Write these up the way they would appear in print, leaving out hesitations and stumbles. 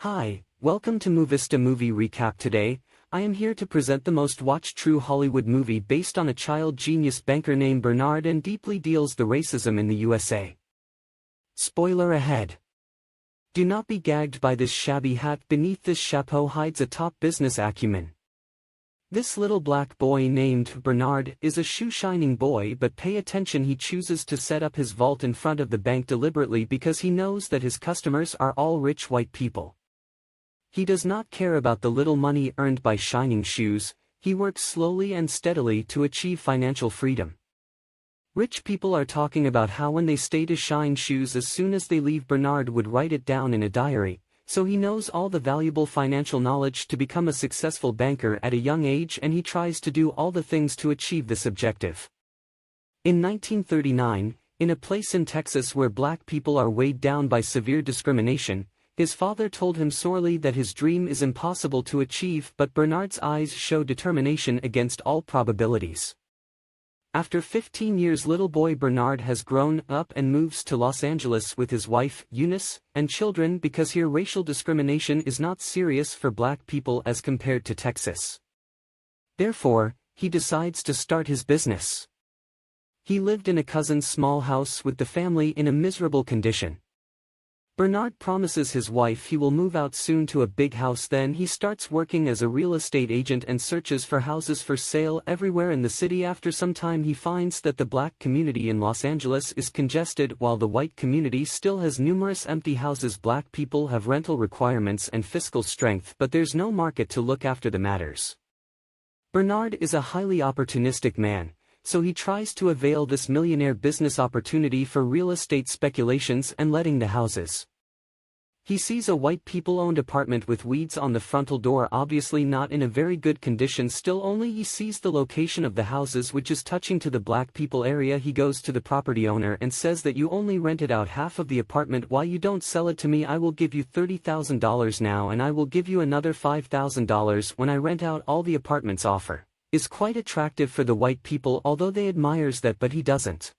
Hi, welcome to Moovista Movie Recap. Today, I am here to present the most watched true Hollywood movie based on a child genius banker named Bernard and deeply deals the racism in the USA. Spoiler ahead. Do not be gagged by this shabby hat. Beneath this chapeau hides a top business acumen. This little black boy named Bernard is a shoe-shining boy, but pay attention, he chooses to set up his vault in front of the bank deliberately because he knows that his customers are all rich white people. He does not care about the little money earned by shining shoes. He works slowly and steadily to achieve financial freedom. Rich people are talking about how when they stay to shine shoes as soon as they leave, Bernard would write it down in a diary, so he knows all the valuable financial knowledge to become a successful banker at a young age, and he tries to do all the things to achieve this objective. In 1939, in a place in Texas where black people are weighed down by severe discrimination, his father told him sorely that his dream is impossible to achieve, but Bernard's eyes show determination against all probabilities. After 15 years, little boy Bernard has grown up and moves to Los Angeles with his wife, Eunice, and children because here racial discrimination is not serious for black people as compared to Texas. Therefore, he decides to start his business. He lived in a cousin's small house with the family in a miserable condition. Bernard promises his wife he will move out soon to a big house. Then he starts working as a real estate agent and searches for houses for sale everywhere in the city. After some time, he finds that the black community in Los Angeles is congested while the white community still has numerous empty houses. Black people have rental requirements and fiscal strength, but there's no market to look after the matters. Bernard is a highly opportunistic man, so he tries to avail this millionaire business opportunity for real estate speculations and letting the houses. He sees a white people-owned apartment with weeds on the frontal door, obviously not in a very good condition. Still, only he sees the location of the houses, which is touching to the black people area. He goes to the property owner and says that you only rented out half of the apartment. Why you don't sell it to me? I will give you $30,000 now, and I will give you another $5,000 when I rent out all the apartments. Offer is quite attractive for the white people, although they admires that, but he doesn't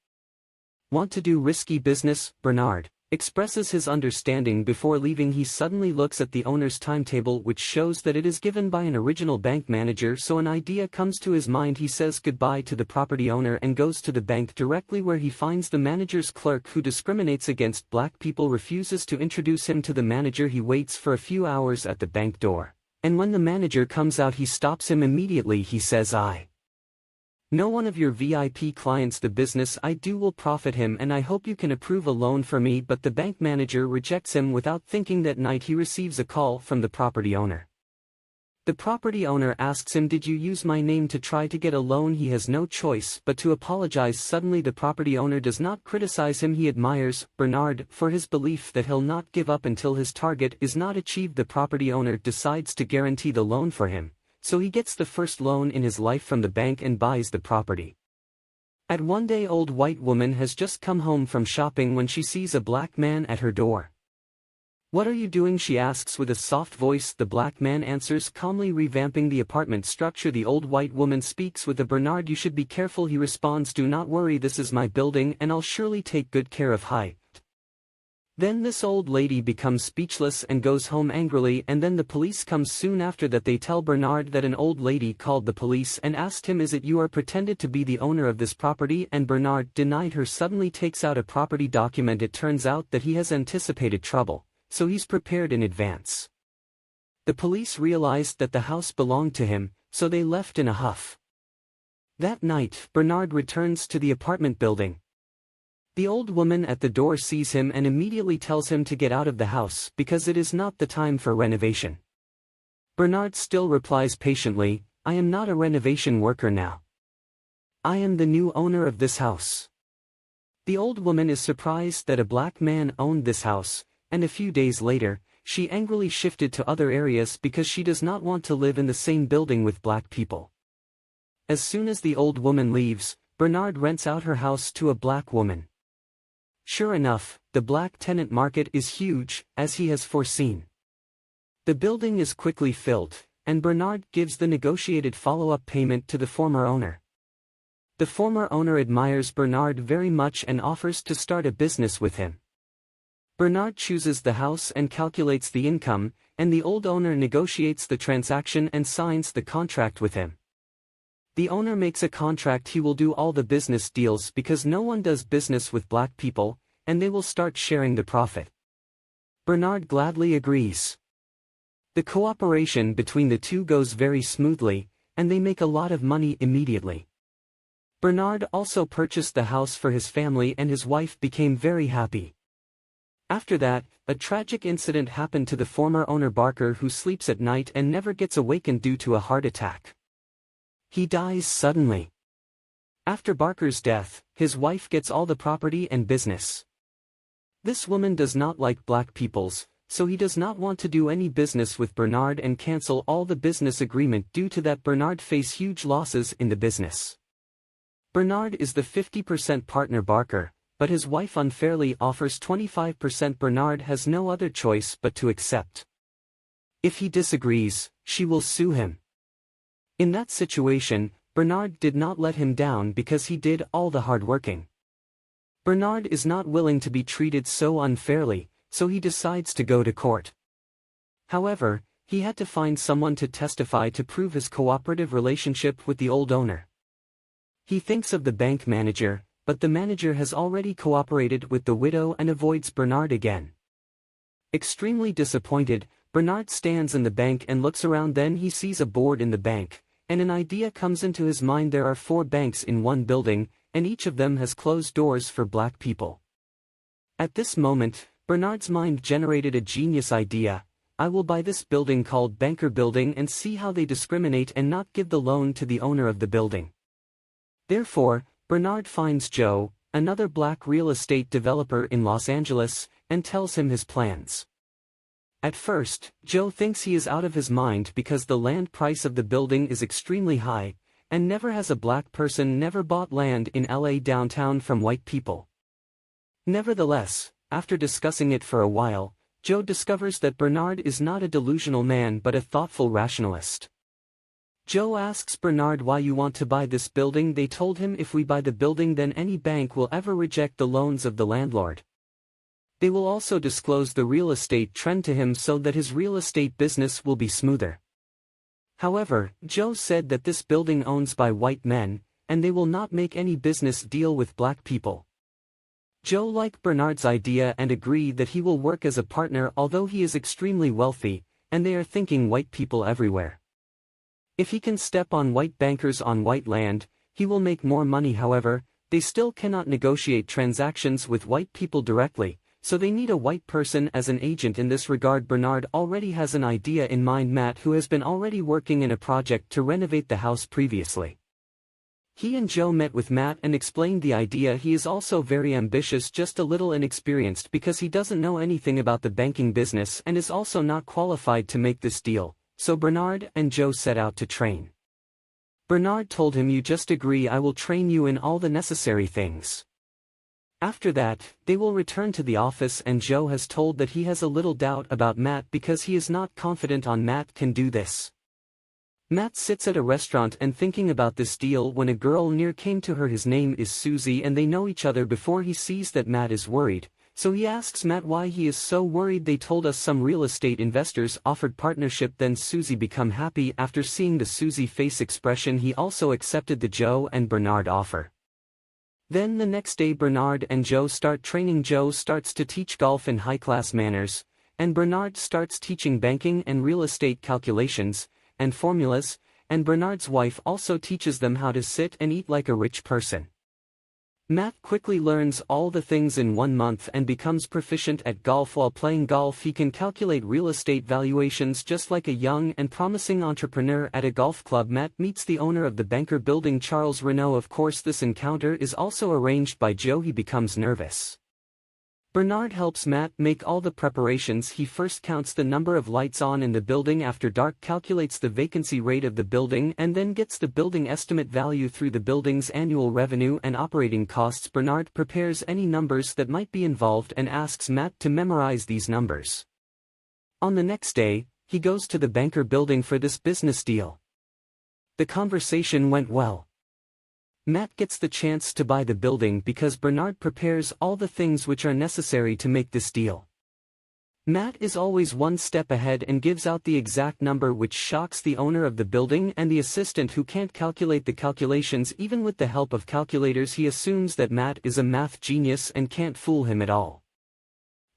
want to do risky business. Bernard expresses his understanding before leaving. He suddenly looks at the owner's timetable, which shows that it is given by an original bank manager, so an idea comes to his mind. He says goodbye to the property owner and goes to the bank directly, where he finds the manager's clerk who discriminates against black people, refuses to introduce him to the manager. He waits for a few hours at the bank door, and when the manager comes out, he stops him immediately. He says, "I know one of your VIP clients. The business I do will profit him, and I hope you can approve a loan for me." But the bank manager rejects him. Without thinking, that night he receives a call from the property owner. The property owner asks him, "Did you use my name to try to get a loan?" He has no choice but to apologize. Suddenly the property owner does not criticize him. He admires Bernard for his belief that he'll not give up until his target is not achieved. The property owner decides to guarantee the loan for him, so he gets the first loan in his life from the bank and buys the property. At one day, old white woman has just come home from shopping when she sees a black man at her door. "What are you doing?" she asks with a soft voice. The black man answers calmly, "Revamping the apartment structure." The old white woman speaks with a "Bernard, you should be careful." He responds, "Do not worry, this is my building and I'll surely take good care of Hi." Then this old lady becomes speechless and goes home angrily, and then the police comes soon after that. They tell Bernard that an old lady called the police and asked him, "Is it you are pretended to be the owner of this property?" And Bernard denied her. Suddenly takes out a property document. It turns out that he has anticipated trouble, so he's prepared in advance. The police realized that the house belonged to him, so they left in a huff. That night, Bernard returns to the apartment building. The old woman at the door sees him and immediately tells him to get out of the house because it is not the time for renovation. Bernard still replies patiently, "I am not a renovation worker now. I am the new owner of this house." The old woman is surprised that a black man owned this house, and a few days later, she angrily shifted to other areas because she does not want to live in the same building with black people. As soon as the old woman leaves, Bernard rents out her house to a black woman. Sure enough, the black tenant market is huge, as he has foreseen. The building is quickly filled, and Bernard gives the negotiated follow-up payment to the former owner. The former owner admires Bernard very much and offers to start a business with him. Bernard chooses the house and calculates the income, and the old owner negotiates the transaction and signs the contract with him. The owner makes a contract he will do all the business deals because no one does business with black people, and they will start sharing the profit. Bernard gladly agrees. The cooperation between the two goes very smoothly, and they make a lot of money immediately. Bernard also purchased the house for his family and his wife became very happy. After that, a tragic incident happened to the former owner Barker, who sleeps at night and never gets awakened due to a heart attack. He dies suddenly. After Barker's death, his wife gets all the property and business. This woman does not like black peoples, so he does not want to do any business with Bernard and cancel all the business agreement. Due to that, Bernard face huge losses in the business. Bernard is the 50% partner Barker, but his wife unfairly offers 25%. Bernard has no other choice but to accept. If he disagrees, she will sue him. In that situation, Bernard did not let him down because he did all the hard working. Bernard is not willing to be treated so unfairly, so he decides to go to court. However, he had to find someone to testify to prove his cooperative relationship with the old owner. He thinks of the bank manager, but the manager has already cooperated with the widow and avoids Bernard again. Extremely disappointed, Bernard stands in the bank and looks around. Then he sees a board in the bank, and an idea comes into his mind. There are 4 banks in one building, and each of them has closed doors for black people. At this moment, Bernard's mind generated a genius idea. I will buy this building called Banker Building and see how they discriminate and not give the loan to the owner of the building. Therefore, Bernard finds Joe, another black real estate developer in Los Angeles, and tells him his plans. At first, Joe thinks he is out of his mind because the land price of the building is extremely high, and never has a black person never bought land in LA downtown from white people. Nevertheless, after discussing it for a while, Joe discovers that Bernard is not a delusional man but a thoughtful rationalist. Joe asks Bernard, why you want to buy this building? They told him if we buy the building then any bank will ever reject the loans of the landlord. They will also disclose the real estate trend to him so that his real estate business will be smoother. However, Joe said that this building owns by white men, and they will not make any business deal with black people. Joe liked Bernard's idea and agreed that he will work as a partner, although he is extremely wealthy, and they are thinking white people everywhere. If he can step on white bankers on white land, he will make more money. However, they still cannot negotiate transactions with white people directly, so they need a white person as an agent. In this regard, Bernard already has an idea in mind. Matt, who has been already working in a project to renovate the house previously. He and Joe met with Matt and explained the idea. He is also very ambitious, just a little inexperienced because he doesn't know anything about the banking business and is also not qualified to make this deal, so Bernard and Joe set out to train. Bernard told him, you just agree, I will train you in all the necessary things. After that, they will return to the office and Joe has told that he has a little doubt about Matt because he is not confident on Matt can do this. Matt sits at a restaurant and thinking about this deal when a girl near came to her. His name is Susie and they know each other. Before he sees that Matt is worried, so he asks Matt why he is so worried. They told us some real estate investors offered partnership. Then Susie become happy after seeing the Susie face expression. He also accepted the Joe and Bernard offer. Then the next day Bernard and Joe start training. Joe starts to teach golf in high-class manners, and Bernard starts teaching banking and real estate calculations and formulas, and Bernard's wife also teaches them how to sit and eat like a rich person. Matt quickly learns all the things in 1 month and becomes proficient at golf. While playing golf, he can calculate real estate valuations just like a young and promising entrepreneur. At a golf club, Matt meets the owner of the Banker Building, Charles Renault. Of course, this encounter is also arranged by Joe. He becomes nervous. Bernard helps Matt make all the preparations. He first counts the number of lights on in the building after dark, calculates the vacancy rate of the building, and then gets the building estimate value through the building's annual revenue and operating costs. Bernard prepares any numbers that might be involved and asks Matt to memorize these numbers. On the next day, he goes to the Banker Building for this business deal. The conversation went well. Matt gets the chance to buy the building because Bernard prepares all the things which are necessary to make this deal. Matt is always one step ahead and gives out the exact number, which shocks the owner of the building and the assistant, who can't calculate the calculations. Even with the help of calculators, he assumes that Matt is a math genius and can't fool him at all.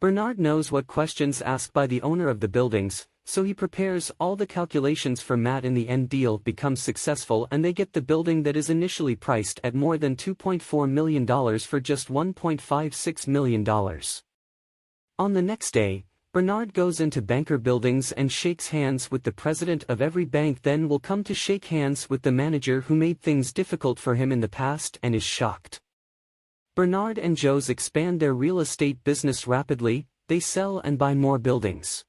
Bernard knows what questions asked by the owner of the buildings, so he prepares all the calculations for Matt. In the end, deal becomes successful and they get the building that is initially priced at more than $2.4 million for just $1.56 million. On the next day, Bernard goes into banker buildings and shakes hands with the president of every bank, then will come to shake hands with the manager who made things difficult for him in the past, and is shocked. Bernard and Joe's expand their real estate business rapidly. They sell and buy more buildings.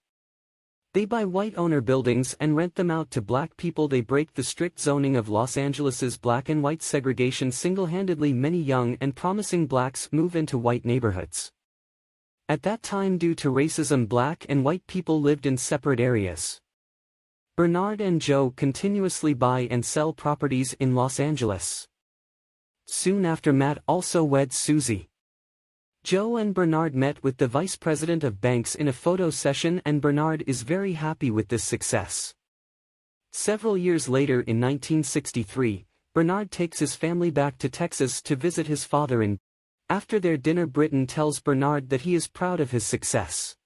They buy white-owner buildings and rent them out to black people. They break the strict zoning of Los Angeles's black and white segregation single-handedly. Many young and promising blacks move into white neighborhoods. At that time, due to racism, black and white people lived in separate areas. Bernard and Joe continuously buy and sell properties in Los Angeles. Soon after, Matt also weds Susie. Joe and Bernard met with the vice president of banks in a photo session, and Bernard is very happy with this success. Several years later, in 1963, Bernard takes his family back to Texas to visit his father in. After their dinner, Britton tells Bernard that he is proud of his success.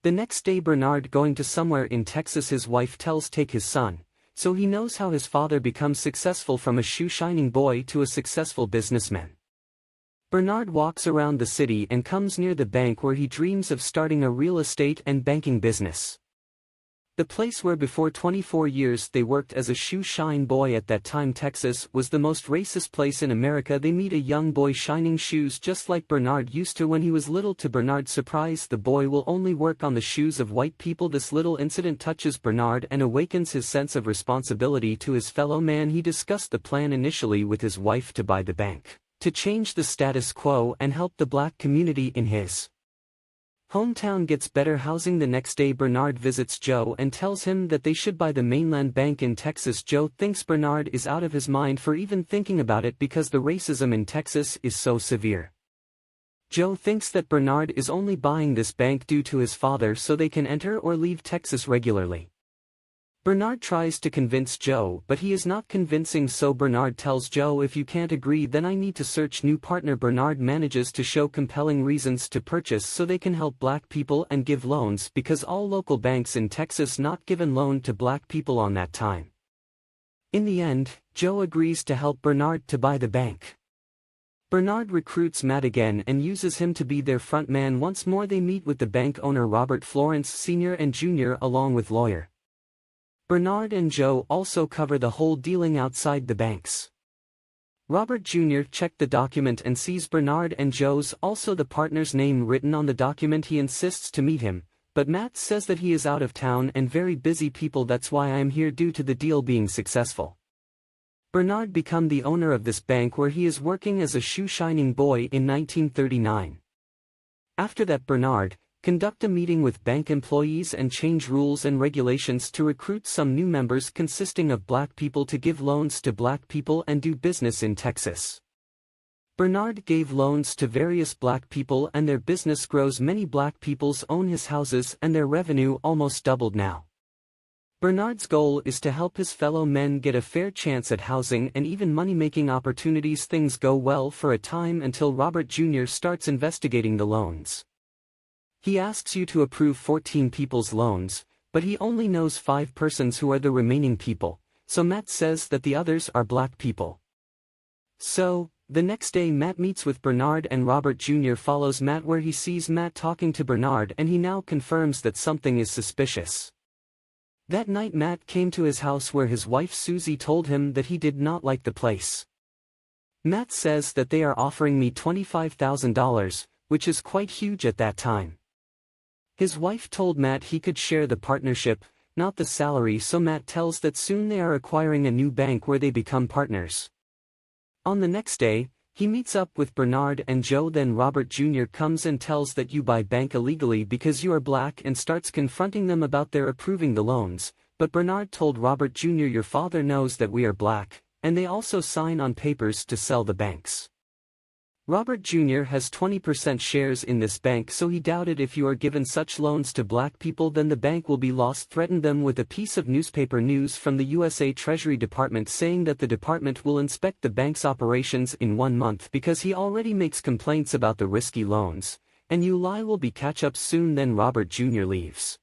The next day, Bernard going to somewhere in Texas, his wife tells take his son, so he knows how his father becomes successful from a shoe-shining boy to a successful businessman. Bernard walks around the city and comes near the bank where he dreams of starting a real estate and banking business. The place where before 24 years they worked as a shoe-shine boy. At that time, Texas was the most racist place in America. They meet a young boy shining shoes just like Bernard used to when he was little. To Bernard's surprise, the boy will only work on the shoes of white people. This little incident touches Bernard and awakens his sense of responsibility to his fellow man. He discussed the plan initially with his wife to buy the bank, to change the status quo and help the black community in his hometown gets better housing. The next day, Bernard visits Joe and tells him that they should buy the mainland bank in Texas. Joe thinks Bernard is out of his mind for even thinking about it because the racism in Texas is so severe. Joe thinks that Bernard is only buying this bank due to his father so they can enter or leave Texas regularly. Bernard tries to convince Joe, but he is not convincing, so Bernard tells Joe, if you can't agree, then I need to search new partner. Bernard manages to show compelling reasons to purchase so they can help black people and give loans, because all local banks in Texas not given loan to black people on that time. In the end, Joe agrees to help Bernard to buy the bank. Bernard recruits Matt again and uses him to be their front man. Once more they meet with the bank owner Robert Florence Sr. and Jr. along with lawyer. Bernard and Joe also cover the whole dealing outside the banks. Robert Jr. checked the document and sees Bernard and Joe's also the partner's name written on the document. He insists to meet him, but Matt says that he is out of town and very busy people. That's why I am here due to the deal being successful. Bernard become the owner of this bank where he is working as a shoe-shining boy in 1939. After that, Bernard conduct a meeting with bank employees and change rules and regulations to recruit some new members consisting of black people to give loans to black people and do business in Texas. Bernard gave loans to various black people and their business grows. Many black peoples own his houses and their revenue almost doubled now. Bernard's goal is to help his fellow men get a fair chance at housing and even money-making opportunities. Things go well for a time until Robert Jr. starts investigating the loans. He asks you to approve 14 people's loans, but he only knows 5 persons who are the remaining people, so Matt says that the others are black people. So, the next day Matt meets with Bernard and Robert Jr. follows Matt where he sees Matt talking to Bernard and he now confirms that something is suspicious. That night Matt came to his house where his wife Susie told him that he did not like the place. Matt says that they are offering me $25,000, which is quite huge at that time. His wife told Matt he could share the partnership, not the salary, so Matt tells that soon they are acquiring a new bank where they become partners. On the next day, he meets up with Bernard and Joe. Then Robert Jr. comes and tells that you buy bank illegally because you are black and starts confronting them about their approving the loans, but Bernard told Robert Jr. your father knows that we are black, and they also sign on papers to sell the banks. Robert Jr. has 20% shares in this bank, so he doubted if you are given such loans to black people then the bank will be lost. Threatened them with a piece of newspaper news from the USA Treasury Department saying that the department will inspect the bank's operations in 1 month because he already makes complaints about the risky loans, and you lie will be catch up soon. Then Robert Jr. leaves.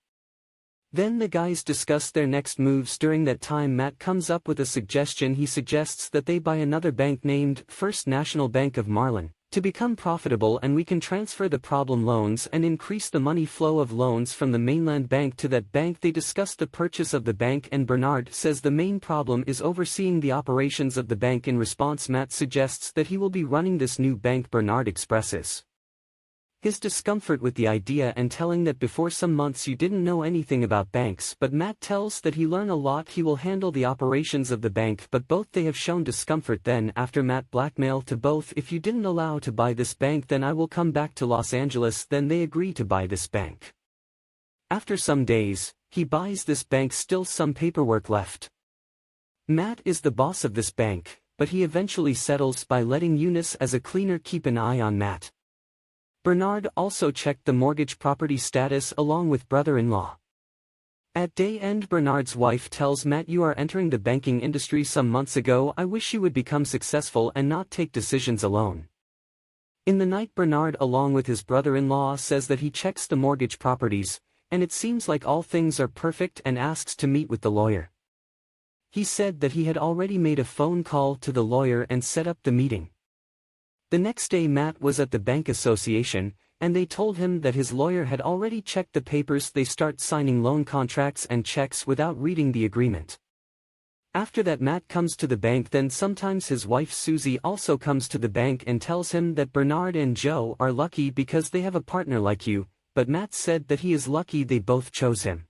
Then the guys discuss their next moves. During that time Matt comes up with a suggestion. He suggests that they buy another bank named First National Bank of Marlin, to become profitable, and we can transfer the problem loans and increase the money flow of loans from the mainland bank to that bank. They discuss the purchase of the bank and Bernard says the main problem is overseeing the operations of the bank. In response Matt suggests that he will be running this new bank. Bernard expresses his discomfort with the idea and telling that before some months you didn't know anything about banks, but Matt tells that he learned a lot. He will handle the operations of the bank, but both they have shown discomfort. Then after Matt blackmail to both, if you didn't allow to buy this bank then I will come back to Los Angeles. Then they agree to buy this bank. After some days, he buys this bank, still some paperwork left. Matt is the boss of this bank, but he eventually settles by letting Eunice as a cleaner keep an eye on Matt. Bernard also checked the mortgage property status along with brother-in-law. At day end Bernard's wife tells Matt, you are entering the banking industry some months ago. I wish you would become successful and not take decisions alone. In the night Bernard along with his brother-in-law says that he checks the mortgage properties, and it seems like all things are perfect, and asks to meet with the lawyer. He said that he had already made a phone call to the lawyer and set up the meeting. The next day Matt was at the bank association, and they told him that his lawyer had already checked the papers. They start signing loan contracts and checks without reading the agreement. After that Matt comes to the bank. Then sometimes his wife Susie also comes to the bank and tells him that Bernard and Joe are lucky because they have a partner like you, but Matt said that he is lucky they both chose him.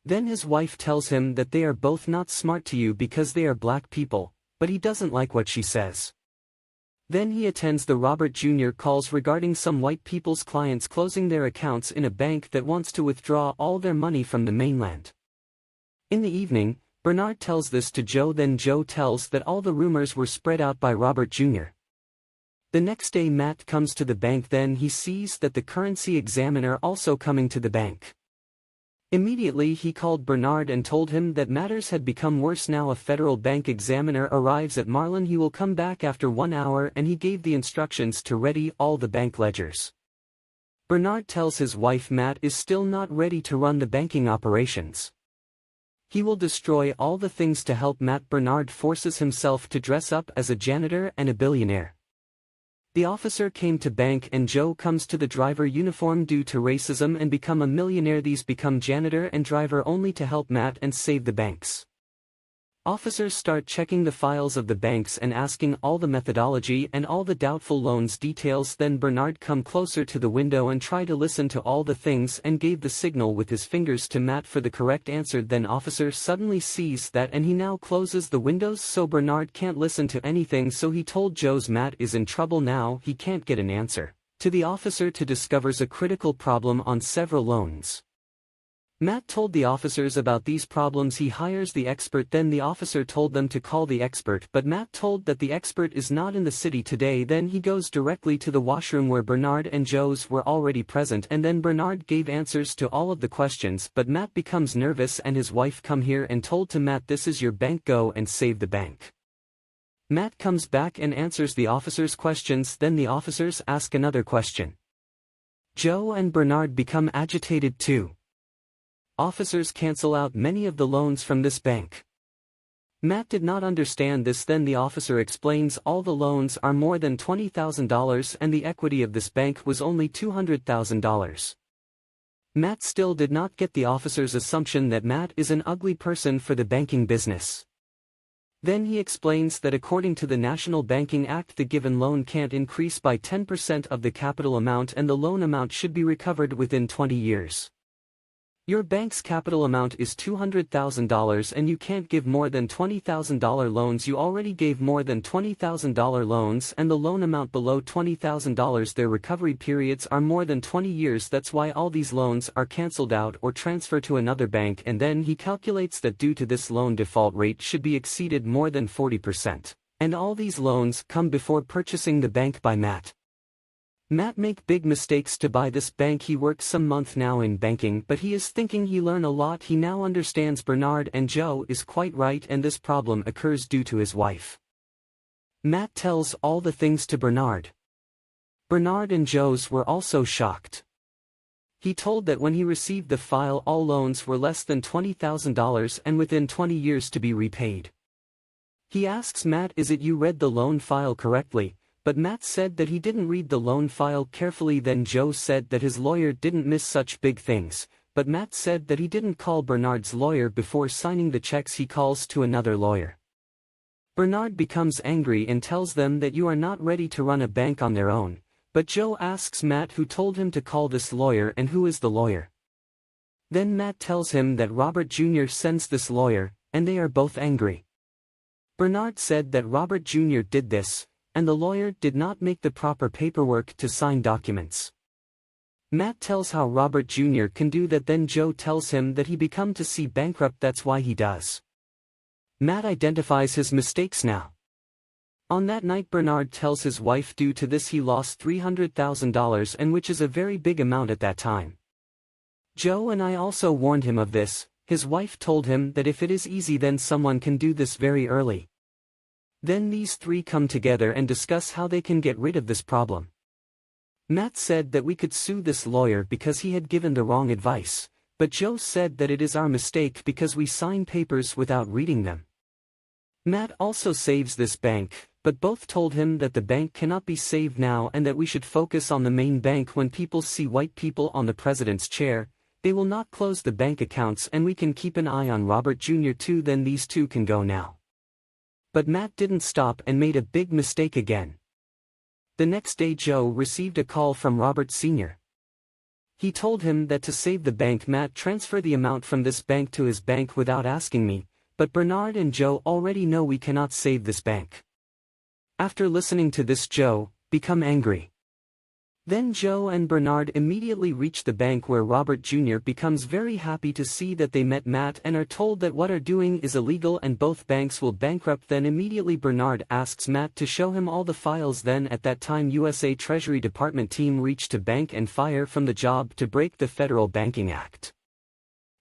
Then his wife tells him that they are both not smart to you because they are black people, but he doesn't like what she says. Then he attends the Robert Jr. calls regarding some white people's clients closing their accounts in a bank that wants to withdraw all their money from the mainland. In the evening, Bernard tells this to Joe. Then Joe tells that all the rumors were spread out by Robert Jr. The next day Matt comes to the bank. Then he sees that the currency examiner also coming to the bank. Immediately he called Bernard and told him that matters had become worse. Now a federal bank examiner arrives at Marlin. He will come back after 1 hour, and he gave the instructions to ready all the bank ledgers. Bernard tells his wife Matt is still not ready to run the banking operations. He will destroy all the things to help Matt. Bernard forces himself to dress up as a janitor and a billionaire. The officer came to bank and Joe comes to the driver uniform due to racism and become a millionaire. These become janitor and driver only to help Matt and save the banks. Officers start checking the files of the banks and asking all the methodology and all the doubtful loans details. Then Bernard come closer to the window and try to listen to all the things and gave the signal with his fingers to Matt for the correct answer. Then officer suddenly sees that and he now closes the windows so Bernard can't listen to anything. So he told Joe's Matt is in trouble now. He can't get an answer to the officer to discovers a critical problem on several loans. Matt told the officers about these problems. He hires the expert. Then the officer told them to call the expert, but Matt told that the expert is not in the city today. Then he goes directly to the washroom where Bernard and Joe's were already present, and then Bernard gave answers to all of the questions, but Matt becomes nervous and his wife come here and told to Matt, this is your bank, go and save the bank. Matt comes back and answers the officers' questions. Then the officers ask another question. Joe and Bernard become agitated too. Officers cancel out many of the loans from this bank. Matt did not understand this. Then the officer explains all the loans are more than $20,000 and the equity of this bank was only $200,000. Matt still did not get the officer's assumption that Matt is an ugly person for the banking business. Then he explains that according to the National Banking Act the given loan can't increase by 10% of the capital amount and the loan amount should be recovered within 20 years. Your bank's capital amount is $200,000 and you can't give more than $20,000 loans. You already gave more than $20,000 loans and the loan amount below $20,000. Their recovery periods are more than 20 years. That's why all these loans are cancelled out or transferred to another bank, and then he calculates that due to this loan default rate should be exceeded more than 40%. And all these loans come before purchasing the bank by Matt. Matt make big mistakes to buy this bank. He works some month now in banking, but he is thinking he learn a lot. He now understands Bernard and Joe is quite right, and this problem occurs due to his wife. Matt tells all the things to Bernard. Bernard and Joe's were also shocked. He told that when he received the file all loans were less than $20,000 and within 20 years to be repaid. He asks Matt, is it you read the loan file correctly? But Matt said that he didn't read the loan file carefully. Then Joe said that his lawyer didn't miss such big things, but Matt said that he didn't call Bernard's lawyer before signing the checks. He calls to another lawyer. Bernard becomes angry and tells them that you are not ready to run a bank on their own, but Joe asks Matt who told him to call this lawyer and who is the lawyer. Then Matt tells him that Robert Jr. sends this lawyer, and they are both angry. Bernard said that Robert Jr. did this, and the lawyer did not make the proper paperwork to sign documents. Matt tells how Robert Jr. can do that. Then Joe tells him that he become to see bankrupt, that's why he does. Matt identifies his mistakes now. On that night Bernard tells his wife due to this he lost $300,000, and which is a very big amount at that time. Joe and I also warned him of this. His wife told him that if it is easy then someone can do this very early. Then these three come together and discuss how they can get rid of this problem. Matt said that we could sue this lawyer because he had given the wrong advice, but Joe said that it is our mistake because we sign papers without reading them. Matt also saves this bank, but both told him that the bank cannot be saved now and that we should focus on the main bank. When people see white people on the president's chair, they will not close the bank accounts, and we can keep an eye on Robert Jr. too. Then these two can go now. But Matt didn't stop and made a big mistake again. The next day Joe received a call from Robert Sr. He told him that to save the bank Matt transfer the amount from this bank to his bank without asking me, but Bernard and Joe already know we cannot save this bank. After listening to this Joe become angry. Then Joe and Bernard immediately reach the bank where Robert Jr. becomes very happy to see that they met Matt and are told that what are doing is illegal and both banks will bankrupt. Then immediately Bernard asks Matt to show him all the files. Then at that time USA Treasury Department team reached to bank and fire from the job to break the Federal Banking Act.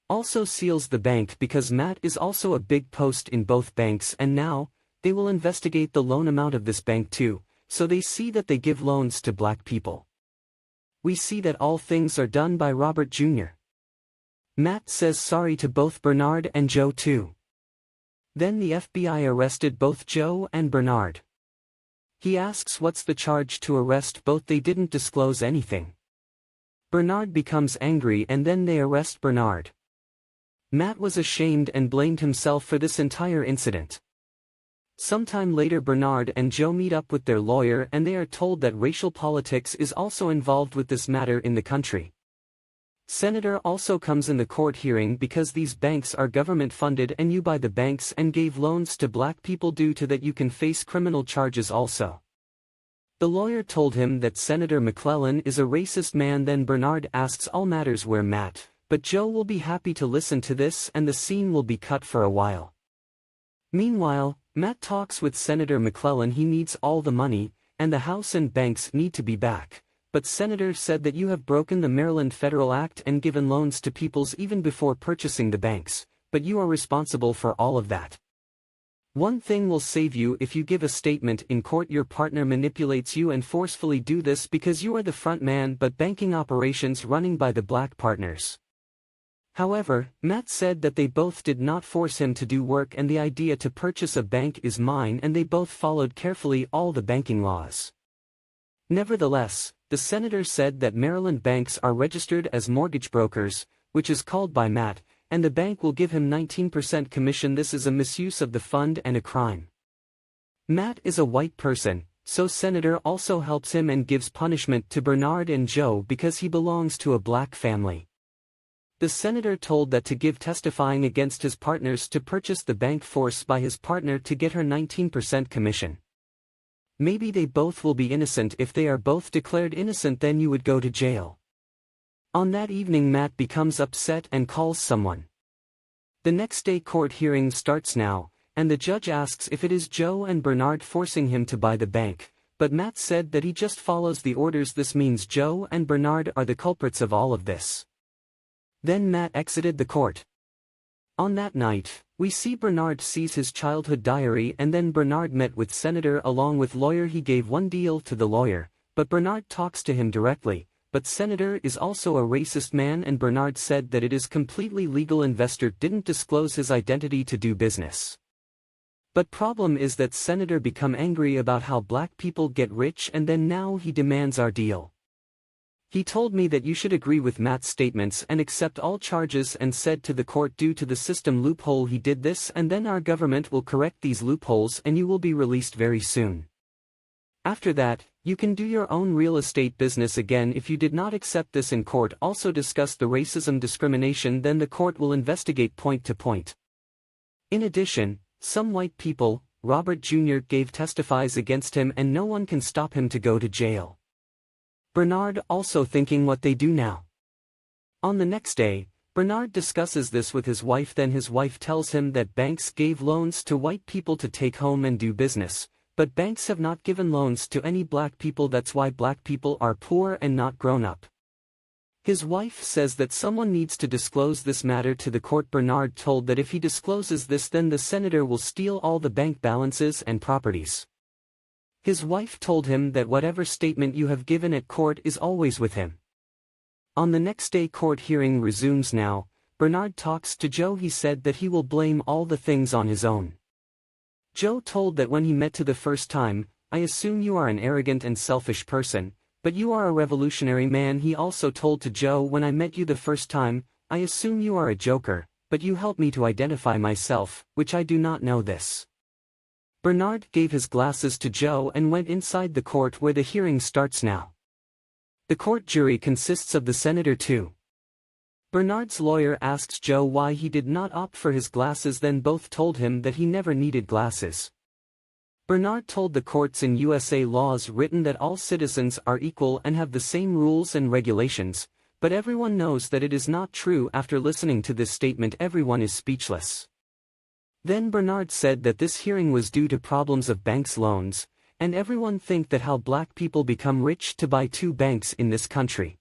Also seals the bank because Matt is also a big post in both banks, and now they will investigate the loan amount of this bank too, so they see that they give loans to black people. We see that all things are done by Robert Jr. Matt says sorry to both Bernard and Joe too. Then the FBI arrested both Joe and Bernard. He asks what's the charge to arrest both. They didn't disclose anything. Bernard becomes angry and then they arrest Bernard. Matt was ashamed and blamed himself for this entire incident. Sometime later Bernard and Joe meet up with their lawyer and they are told that racial politics is also involved with this matter in the country. Senator also comes in the court hearing because these banks are government funded and you buy the banks and gave loans to black people, due to that you can face criminal charges also. The lawyer told him that Senator McClellan is a racist man. Then Bernard asks all matters where Matt, but Joe will be happy to listen to this and the scene will be cut for a while. Meanwhile, Matt talks with Senator McClellan. He needs all the money, and the House and banks need to be back, but Senator said that you have broken the Maryland Federal Act and given loans to peoples even before purchasing the banks, but you are responsible for all of that. One thing will save you if you give a statement in court. Your partner manipulates you and forcefully do this because you are the front man, but banking operations running by the black partners. However, Matt said that they both did not force him to do work and the idea to purchase a bank is mine, and they both followed carefully all the banking laws. Nevertheless, the senator said that Maryland banks are registered as mortgage brokers, which is called by Matt, and the bank will give him 19% commission. This is a misuse of the fund and a crime. Matt is a white person, so Senator also helps him and gives punishment to Bernard and Joe because he belongs to a black family. The senator told that to give testifying against his partners to purchase the bank forced by his partner to get her 19% commission. Maybe they both will be innocent. If they are both declared innocent, then you would go to jail. On that evening, Matt becomes upset and calls someone. The next day court hearing starts now, and the judge asks if it is Joe and Bernard forcing him to buy the bank, but Matt said that he just follows the orders. This means Joe and Bernard are the culprits of all of this. Then Matt exited the court. On that night, we see Bernard sees his childhood diary, and then Bernard met with senator along with lawyer. He gave one deal to the lawyer, but Bernard talks to him directly. But senator is also a racist man, and Bernard said that it is completely legal. Investor didn't disclose his identity to do business. But problem is that senator become angry about how black people get rich, and then now he demands our deal. He told me that you should agree with Matt's statements and accept all charges, and said to the court due to the system loophole he did this, and then our government will correct these loopholes and you will be released very soon. After that, you can do your own real estate business again. If you did not accept this in court, also discuss the racism discrimination, then the court will investigate point to point. In addition, some white people, Robert Jr. gave testifies against him, and no one can stop him to go to jail. Bernard also thinking what they do now. On the next day, Bernard discusses this with his wife. Then his wife tells him that banks gave loans to white people to take home and do business, but banks have not given loans to any black people. That's why black people are poor and not grown up. His wife says that someone needs to disclose this matter to the court. Bernard told that if he discloses this, then the senator will steal all the bank balances and properties. His wife told him that whatever statement you have given at court is always with him. On the next day court hearing resumes now. Bernard talks to Joe. He said that he will blame all the things on his own. Joe told that when he met to the first time, I assume you are an arrogant and selfish person, but you are a revolutionary man. He also told to Joe, when I met you the first time, I assume you are a joker, but you helped me to identify myself, which I do not know this. Bernard gave his glasses to Joe and went inside the court where the hearing starts now. The court jury consists of the senator too. Bernard's lawyer asks Joe why he did not opt for his glasses, then both told him that he never needed glasses. Bernard told the courts in USA laws written that all citizens are equal and have the same rules and regulations, but everyone knows that it is not true. After listening to this statement, everyone is speechless. Then Bernard said that this hearing was due to problems of banks' loans, and everyone think that how black people become rich to buy 2 banks in this country.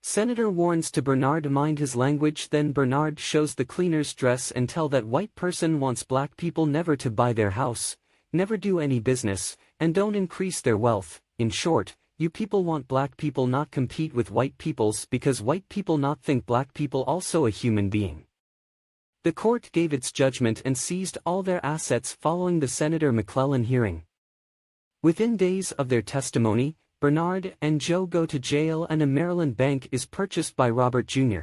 Senator warns to Bernard to mind his language. Then Bernard shows the cleaner's dress and tell that white person wants black people never to buy their house, never do any business, and don't increase their wealth. In short, you people want black people not compete with white peoples because white people not think black people also a human being. The court gave its judgment and seized all their assets following the Senator McClellan hearing. Within days of their testimony, Bernard and Joe go to jail and a Maryland bank is purchased by Robert Jr.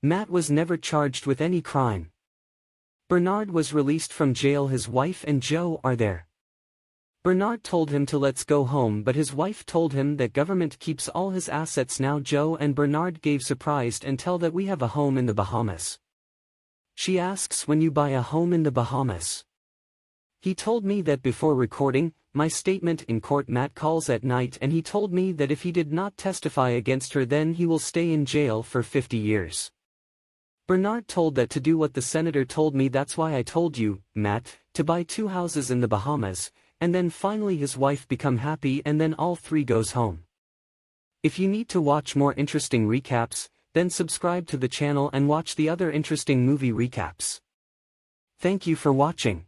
Matt was never charged with any crime. Bernard was released from jail. His wife and Joe are there. Bernard told him to let's go home, but his wife told him that government keeps all his assets now. Joe and Bernard gave surprised and tell that we have a home in the Bahamas. She asks, when you buy a home in the Bahamas? He told me that before recording my statement in court. Matt calls at night and he told me that if he did not testify against her, then he will stay in jail for 50 years. Bernard told that to do what the senator told me. That's why I told you, Matt, to buy 2 houses in the Bahamas, and then finally his wife become happy and then all 3 goes home. If you need to watch more interesting recaps, then subscribe to the channel and watch the other interesting movie recaps. Thank you for watching.